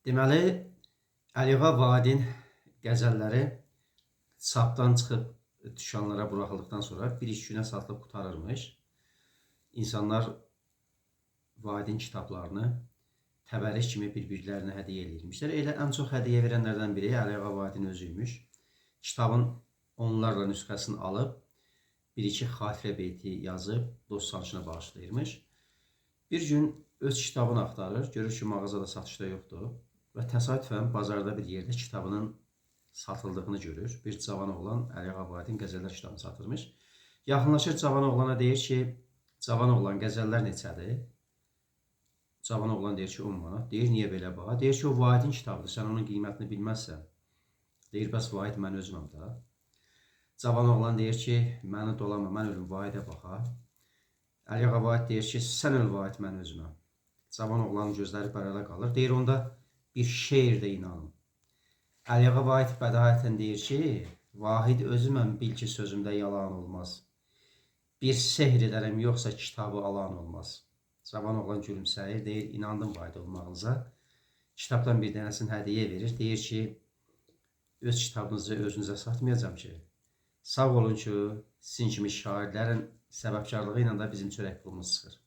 Deməli, Əliağa Vahidin qəzəlləri çapdan çıxıb dükanlara buraxıldıqdan sonra bir-iki günə satılıb qurtarırmış. İnsanlar Vahidin kitablarını təbərrük kimi bir-birlərinə hədiyyə edirmişlər. Elə ən çox hədiyyə verənlərdən biri Əliağa Vahidin özüymüş. Kitabın onlarla nüsxəsini alıb, bir-iki xatirə beyti yazıb dost tanışına bağışlayırmış. Bir gün öz kitabını axtarır, görür ki, mağazada satışda yoxdur və təsadüfən bazarda bir yerdə kitabının satıldığını görür. Bir cavan oğlan Əliağa Vahidin qəzəllər kitabını satırmış. Yaxınlaşır cavan oğlana, deyir ki, cavan oğlan, qəzəllər neçədir? Cavan oğlan deyir ki, 10 manat. Deyir, niyə belə baha? Deyir ki, o Vahidin kitabıdır, sən onun qiymətini bilməzsən. Deyir, bəs Vahid mən özüməm da. Cavan oğlan deyir ki, məni dolama, mən ölüm, Vahidə baxa. Əliağa Vahid deyir ki, sən öl Vahid, mən özüməm. Cavan oğlanın gözləri bərələ qalır. Deyir, onda bir şeirdə inanın. Əliağa Vahid bədahətən deyir ki, Vahid özüməm, bil ki, sözümdə yalan olmaz. Bir sehr edərəm, yoxsa kitabı alan olmaz. Cavan oğlan gülümsəyir, deyir, inandım Vahid olmağınıza. Kitabdan bir dənəsini hədiyyə verir. Deyir ki, öz kitabınızı özünüzə satmayacağım ki. Sağ olun ki, sizin kimi şairlərin səbəbkarlığı ilə də bizim çörək pulumuz çıxır.